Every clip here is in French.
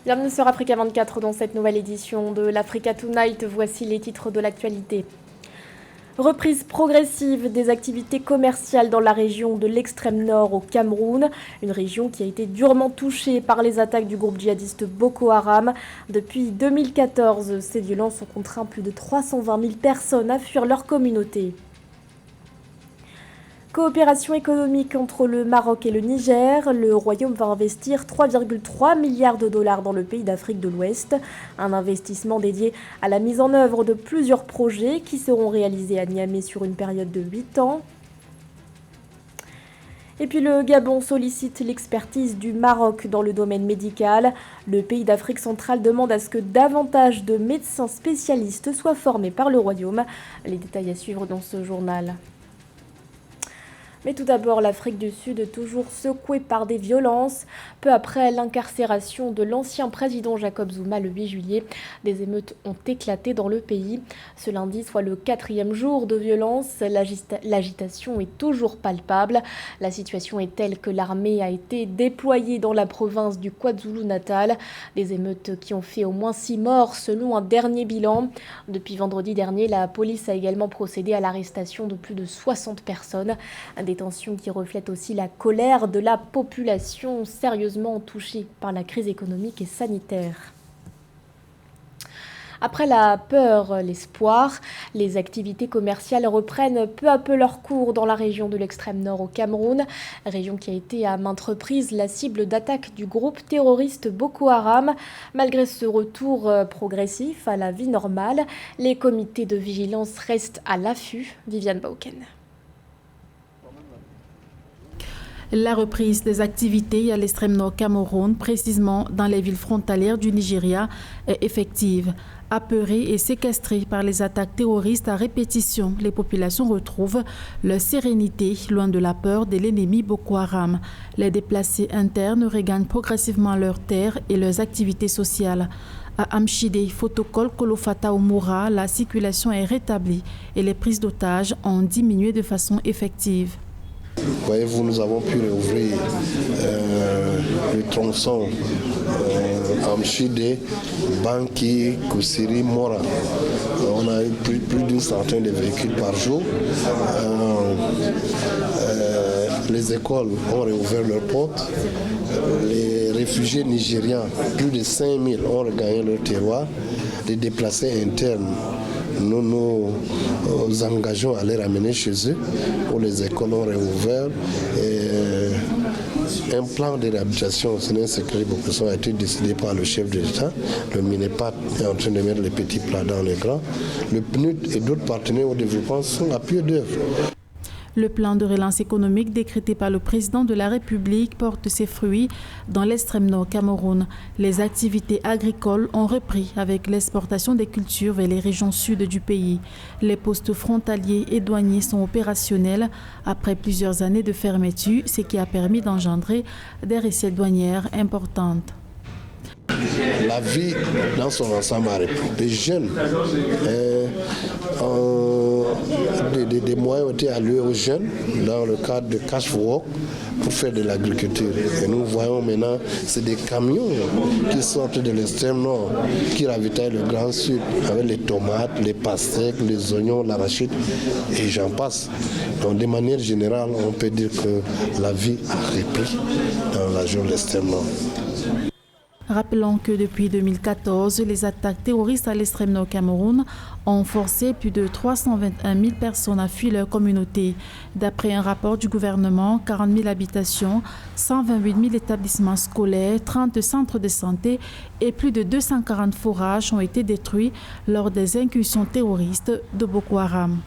Bienvenue sur Africa 24 dans cette nouvelle édition de l'Africa Tonight. Voici les titres de l'actualité. Reprise progressive des activités commerciales dans la région de l'extrême nord au Cameroun, une région qui a été durement touchée par les attaques du groupe djihadiste Boko Haram. Depuis 2014, ces violences ont contraint plus de 320 000 personnes à fuir leur communauté. Coopération économique entre le Maroc et le Niger. Le Royaume va investir 3,3 milliards de dollars dans le pays d'Afrique de l'Ouest. Un investissement dédié à la mise en œuvre de plusieurs projets qui seront réalisés à Niamey sur une période de 8 ans. Et puis le Gabon sollicite l'expertise du Maroc dans le domaine médical. Le pays d'Afrique centrale demande à ce que davantage de médecins spécialistes soient formés par le Royaume. Les détails à suivre dans ce journal. Mais tout d'abord, l'Afrique du Sud, toujours secouée par des violences. Peu après l'incarcération de l'ancien président Jacob Zuma le 8 juillet, des émeutes ont éclaté dans le pays. Ce lundi, soit le 4e jour de violence, l'agitation est toujours palpable. La situation est telle que l'armée a été déployée dans la province du KwaZulu-Natal. Des émeutes qui ont fait au moins 6 morts selon un dernier bilan. Depuis vendredi dernier, la police a également procédé à l'arrestation de plus de 60 personnes. Des tensions qui reflètent aussi la colère de la population sérieusement touchée par la crise économique et sanitaire. Après la peur, l'espoir, les activités commerciales reprennent peu à peu leur cours dans la région de l'extrême nord au Cameroun, région qui a été à maintes reprises la cible d'attaques du groupe terroriste Boko Haram. Malgré ce retour progressif à la vie normale, les comités de vigilance restent à l'affût. Viviane Bauken. La reprise des activités à l'extrême nord Cameroun, précisément dans les villes frontalières du Nigeria, est effective. Apeurées et séquestrées par les attaques terroristes à répétition, les populations retrouvent leur sérénité loin de la peur de l'ennemi Boko Haram. Les déplacés internes regagnent progressivement leurs terres et leurs activités sociales. À Amchide, Fotokol, Kolofata ou Moura, la circulation est rétablie et les prises d'otages ont diminué de façon effective. Voyez-vous, nous avons pu réouvrir le tronçon Amchide, Banki, Kusiri, Mora. On a eu plus d'une centaine de véhicules par jour. Les écoles ont réouvert leurs portes. Les réfugiés nigériens, plus de 5000, ont regagné leur terroir. Les déplacés internes, nous nous engageons à les ramener chez eux, où les écoles ont réouvert. Un plan de réhabilitation, ce n'est un secret, a été décidé par le chef de l'État. Le MINEPAD est en train de mettre les petits plats dans les grands. Le PNUD et d'autres partenaires au développement sont à pied d'œuvre. Le plan de relance économique décrété par le président de la République porte ses fruits dans l'extrême nord Cameroun. Les activités agricoles ont repris avec l'exportation des cultures vers les régions sud du pays. Les postes frontaliers et douaniers sont opérationnels après plusieurs années de fermeture, ce qui a permis d'engendrer des recettes douanières importantes. La vie dans son ensemble a repris. Les jeunes, des moyens ont été alloués aux jeunes dans le cadre de Cash for Work pour faire de l'agriculture. Et nous voyons maintenant, c'est des camions qui sortent de l'extrême nord, qui ravitaillent le Grand Sud avec les tomates, les pastèques, les oignons, l'arachide et j'en passe. Donc de manière générale, on peut dire que la vie a repris dans la région de l'extrême nord. Rappelons que depuis 2014, les attaques terroristes à l'extrême nord Cameroun ont forcé plus de 321 000 personnes à fuir leur communauté. D'après un rapport du gouvernement, 40 000 habitations, 128 000 établissements scolaires, 30 centres de santé et plus de 240 forages ont été détruits lors des incursions terroristes de Boko Haram.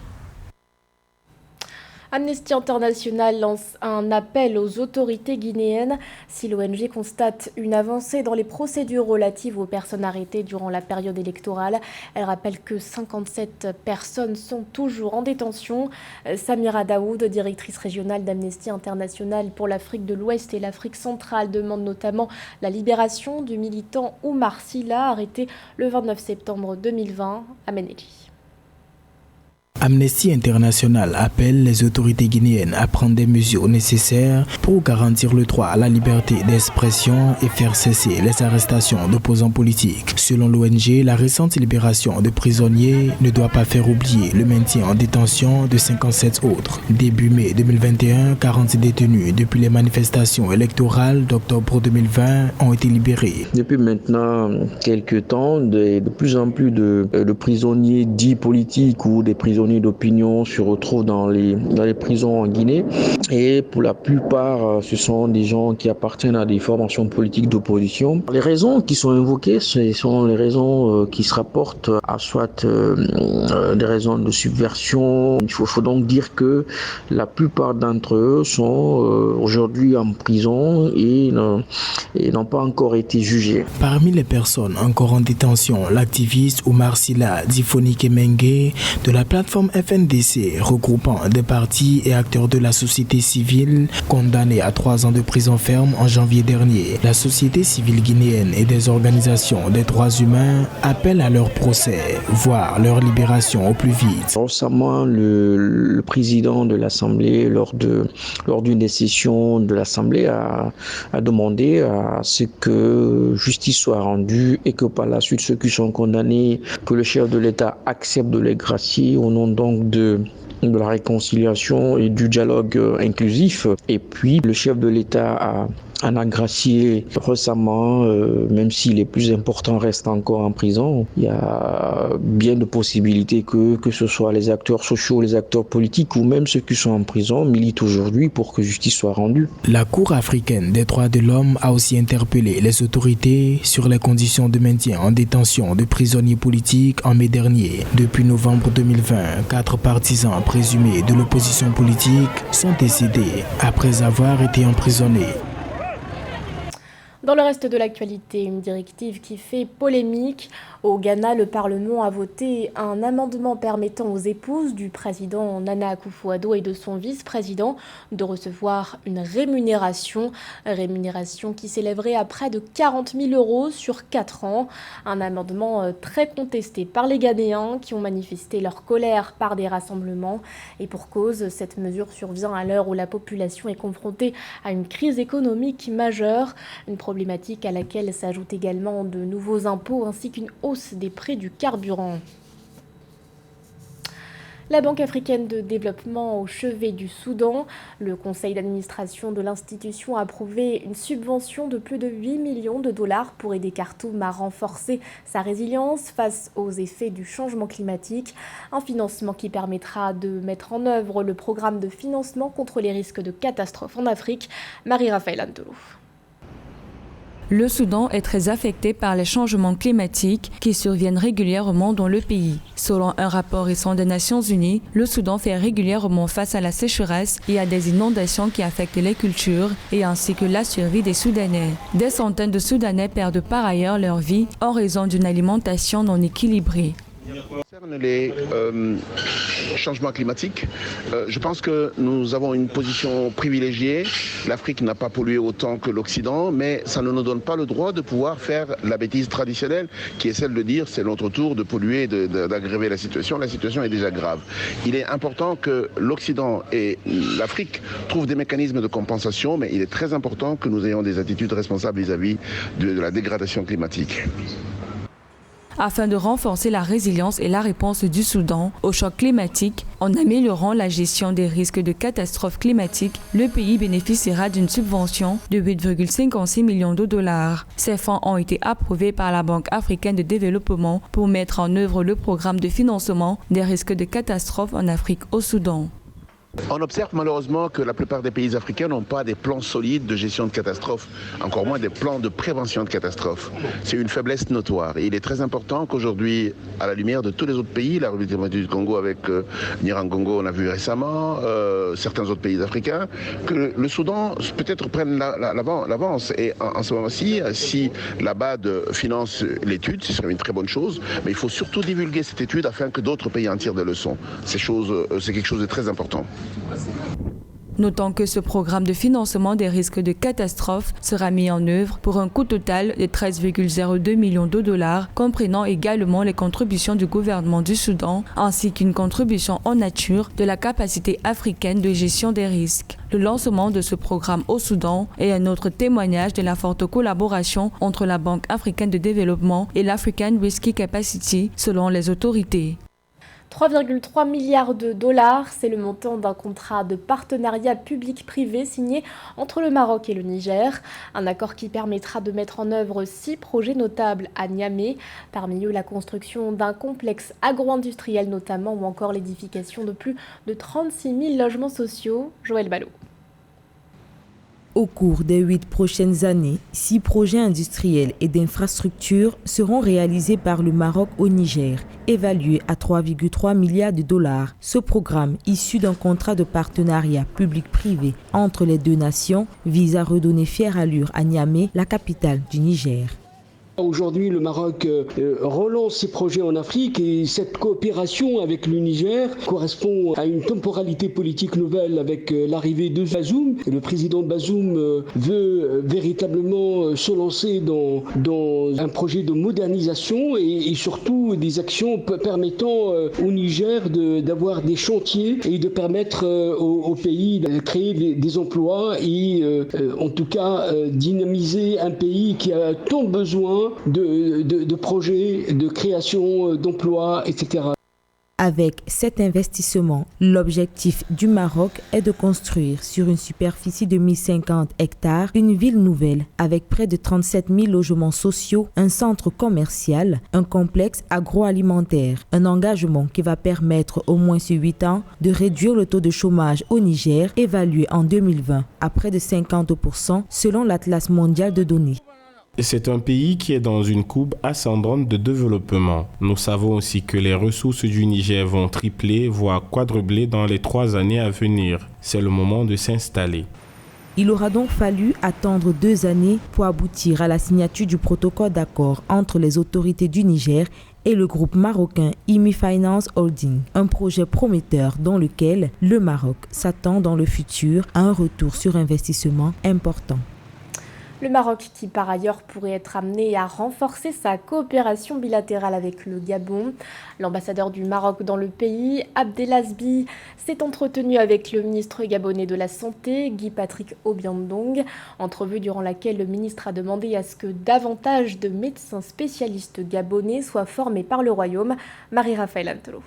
Amnesty International lance un appel aux autorités guinéennes. Si l'ONG constate une avancée dans les procédures relatives aux personnes arrêtées durant la période électorale, elle rappelle que 57 personnes sont toujours en détention. Samira Daoud, directrice régionale d'Amnesty International pour l'Afrique de l'Ouest et l'Afrique centrale, demande notamment la libération du militant Oumar Silla, arrêté le 29 septembre 2020 à Ménéli. Amnesty International appelle les autorités guinéennes à prendre des mesures nécessaires pour garantir le droit à la liberté d'expression et faire cesser les arrestations d'opposants politiques. Selon l'ONG, la récente libération de prisonniers ne doit pas faire oublier le maintien en détention de 57 autres. Début mai 2021, 40 détenus depuis les manifestations électorales d'octobre 2020 ont été libérés. Depuis maintenant quelques temps, de plus en plus de prisonniers dits politiques ou des prisonniers d'opinion se retrouvent dans les prisons en Guinée, et pour la plupart ce sont des gens qui appartiennent à des formations politiques d'opposition. Les raisons qui sont invoquées, ce sont les raisons qui se rapportent à soit des raisons de subversion. Il faut donc dire que la plupart d'entre eux sont aujourd'hui en prison et n'ont pas encore été jugés. Parmi les personnes encore en détention, l'activiste Oumar Silla Difoni Kemengue de la plateforme FNDC, regroupant des partis et acteurs de la société civile, condamné à 3 ans de prison ferme en janvier dernier. La société civile guinéenne et des organisations des droits humains appellent à leur procès, voire leur libération au plus vite. Récemment, le président de l'Assemblée, lors d'une des sessions de l'Assemblée, a demandé à ce que justice soit rendue et que par la suite ceux qui sont condamnés, que le chef de l'État accepte de les gracier au nom donc de la réconciliation et du dialogue inclusif. Et puis le chef de l'État en a gracié récemment, même si les plus importants restent encore en prison. Il y a bien de possibilités que ce soit les acteurs sociaux, les acteurs politiques ou même ceux qui sont en prison militent aujourd'hui pour que justice soit rendue. La Cour africaine des droits de l'homme a aussi interpellé les autorités sur les conditions de maintien en détention de prisonniers politiques en mai dernier. Depuis novembre 2020, 4 partisans présumés de l'opposition politique sont décédés après avoir été emprisonnés. Dans le reste de l'actualité, une directive qui fait polémique. Au Ghana, le Parlement a voté un amendement permettant aux épouses du président Nana Akufo-Addo et de son vice-président de recevoir une rémunération qui s'élèverait à près de 40 000 € sur 4 ans. Un amendement très contesté par les Ghanéens qui ont manifesté leur colère par des rassemblements. Et pour cause, cette mesure survient à l'heure où la population est confrontée à une crise économique majeure, une problématique à laquelle s'ajoutent également de nouveaux impôts ainsi qu'une hausse des prix du carburant. La Banque africaine de développement au chevet du Soudan, le conseil d'administration de l'institution a approuvé une subvention de plus de 8 millions de dollars pour aider Khartoum à renforcer sa résilience face aux effets du changement climatique. Un financement qui permettra de mettre en œuvre le programme de financement contre les risques de catastrophes en Afrique. Marie-Raphaël Antolo. Le Soudan est très affecté par les changements climatiques qui surviennent régulièrement dans le pays. Selon un rapport récent des Nations Unies, le Soudan fait régulièrement face à la sécheresse et à des inondations qui affectent les cultures et ainsi que la survie des Soudanais. Des centaines de Soudanais perdent par ailleurs leur vie en raison d'une alimentation non équilibrée. Concernant les changements climatiques, je pense que nous avons une position privilégiée. L'Afrique n'a pas pollué autant que l'Occident, mais ça ne nous donne pas le droit de pouvoir faire la bêtise traditionnelle qui est celle de dire c'est notre tour de polluer, d'aggraver la situation. La situation est déjà grave. Il est important que l'Occident et l'Afrique trouvent des mécanismes de compensation, mais il est très important que nous ayons des attitudes responsables vis-à-vis de la dégradation climatique. Afin de renforcer la résilience et la réponse du Soudan au choc climatique, en améliorant la gestion des risques de catastrophes climatiques, le pays bénéficiera d'une subvention de 8,56 millions de dollars. Ces fonds ont été approuvés par la Banque africaine de développement pour mettre en œuvre le programme de financement des risques de catastrophes en Afrique au Soudan. On observe malheureusement que la plupart des pays africains n'ont pas des plans solides de gestion de catastrophes, encore moins des plans de prévention de catastrophes. C'est une faiblesse notoire. Et il est très important qu'aujourd'hui, à la lumière de tous les autres pays, la République démocratique du Congo avec Nirangongo, on a vu récemment, certains autres pays africains, que le Soudan peut-être prenne l'avance. Et en ce moment-ci, si la BAD finance l'étude, ce serait une très bonne chose, mais il faut surtout divulguer cette étude afin que d'autres pays en tirent des leçons. C'est quelque chose de très important. Notons que ce programme de financement des risques de catastrophe sera mis en œuvre pour un coût total de 13,02 millions de dollars, comprenant également les contributions du gouvernement du Soudan, ainsi qu'une contribution en nature de la capacité africaine de gestion des risques. Le lancement de ce programme au Soudan est un autre témoignage de la forte collaboration entre la Banque africaine de développement et l'African Risky Capacity, selon les autorités. 3,3 milliards de dollars, c'est le montant d'un contrat de partenariat public-privé signé entre le Maroc et le Niger. Un accord qui permettra de mettre en œuvre 6 projets notables à Niamey, parmi eux la construction d'un complexe agro-industriel notamment ou encore l'édification de plus de 36 000 logements sociaux. Joël Ballot. Au cours des 8 prochaines années, 6 projets industriels et d'infrastructures seront réalisés par le Maroc au Niger, évalués à 3,3 milliards de dollars. Ce programme, issu d'un contrat de partenariat public-privé entre les deux nations, vise à redonner fière allure à Niamey, la capitale du Niger. Aujourd'hui, le Maroc relance ses projets en Afrique et cette coopération avec le Niger correspond à une temporalité politique nouvelle avec l'arrivée de Bazoum. Le président Bazoum veut véritablement se lancer dans un projet de modernisation et surtout des actions permettant au Niger d'avoir des chantiers et de permettre au pays de créer des emplois et en tout cas dynamiser un pays qui a tant besoin de projets, de création d'emplois, etc. Avec cet investissement, l'objectif du Maroc est de construire sur une superficie de 1050 hectares une ville nouvelle avec près de 37 000 logements sociaux, un centre commercial, un complexe agroalimentaire. Un engagement qui va permettre au moins sur 8 ans de réduire le taux de chômage au Niger, évalué en 2020 à près de 50% selon l'Atlas mondial de données. C'est un pays qui est dans une courbe ascendante de développement. Nous savons aussi que les ressources du Niger vont tripler, voire quadrupler dans les 3 années à venir. C'est le moment de s'installer. Il aura donc fallu attendre 2 années pour aboutir à la signature du protocole d'accord entre les autorités du Niger et le groupe marocain IMI Finance Holding, un projet prometteur dans lequel le Maroc s'attend dans le futur à un retour sur investissement important. Le Maroc qui par ailleurs pourrait être amené à renforcer sa coopération bilatérale avec le Gabon. L'ambassadeur du Maroc dans le pays, Abdelaz Bihi, s'est entretenu avec le ministre gabonais de la Santé, Guy-Patrick Obiandong. Entrevue durant laquelle le ministre a demandé à ce que davantage de médecins spécialistes gabonais soient formés par le Royaume. Marie-Raphaël Antelo.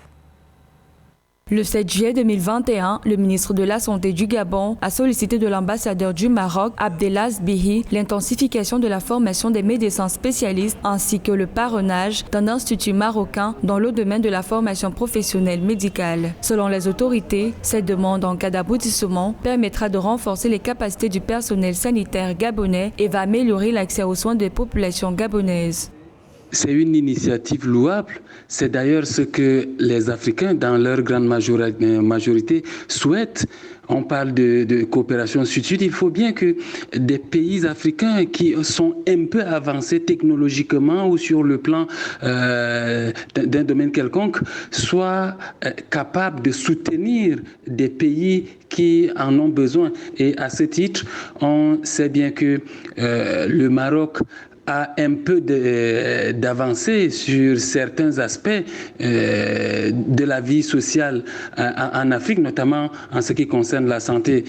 Le 7 juillet 2021, le ministre de la Santé du Gabon a sollicité de l'ambassadeur du Maroc, Abdelaz Bihi, l'intensification de la formation des médecins spécialistes ainsi que le parrainage d'un institut marocain dans le domaine de la formation professionnelle médicale. Selon les autorités, cette demande en cas d'aboutissement permettra de renforcer les capacités du personnel sanitaire gabonais et va améliorer l'accès aux soins des populations gabonaises. C'est une initiative louable. C'est d'ailleurs ce que les Africains, dans leur grande majorité, souhaitent. On parle de coopération sud-sud. Il faut bien que des pays africains qui sont un peu avancés technologiquement ou sur le plan d'un domaine quelconque soient capables de soutenir des pays qui en ont besoin. Et à ce titre, on sait bien que le Maroc a un peu d'avancée sur certains aspects de la vie sociale en Afrique, notamment en ce qui concerne la santé.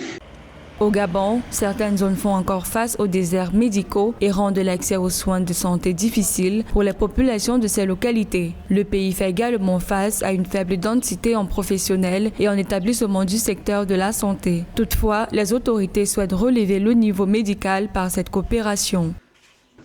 Au Gabon, certaines zones font encore face aux déserts médicaux et rendent l'accès aux soins de santé difficile pour les populations de ces localités. Le pays fait également face à une faible densité en professionnels et en établissements du secteur de la santé. Toutefois, les autorités souhaitent relever le niveau médical par cette coopération.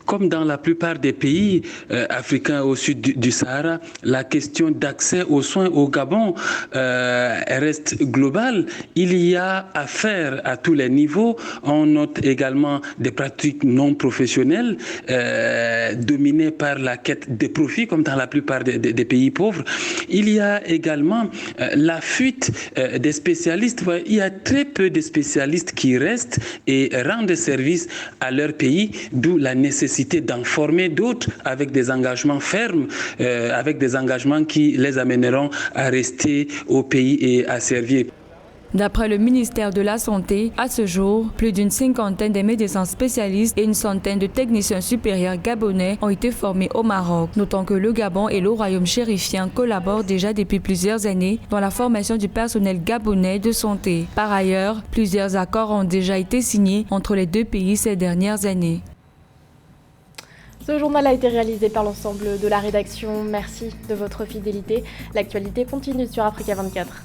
Comme dans la plupart des pays africains au sud du Sahara, la question d'accès aux soins au Gabon reste globale. Il y a affaire à tous les niveaux. On note également des pratiques non professionnelles dominées par la quête des profits, comme dans la plupart des pays pauvres. Il y a également la fuite des spécialistes. Il y a très peu de spécialistes qui restent et rendent service à leur pays, d'où la nécessité d'en former d'autres avec des engagements fermes, avec des engagements qui les amèneront à rester au pays et à servir. D'après le ministère de la Santé, à ce jour, plus d'une cinquantaine de médecins spécialistes et une centaine de techniciens supérieurs gabonais ont été formés au Maroc. Notons que le Gabon et le royaume chérifien collaborent déjà depuis plusieurs années dans la formation du personnel gabonais de santé. Par ailleurs, plusieurs accords ont déjà été signés entre les deux pays ces dernières années. Ce journal a été réalisé par l'ensemble de la rédaction. Merci de votre fidélité. L'actualité continue sur Africa 24.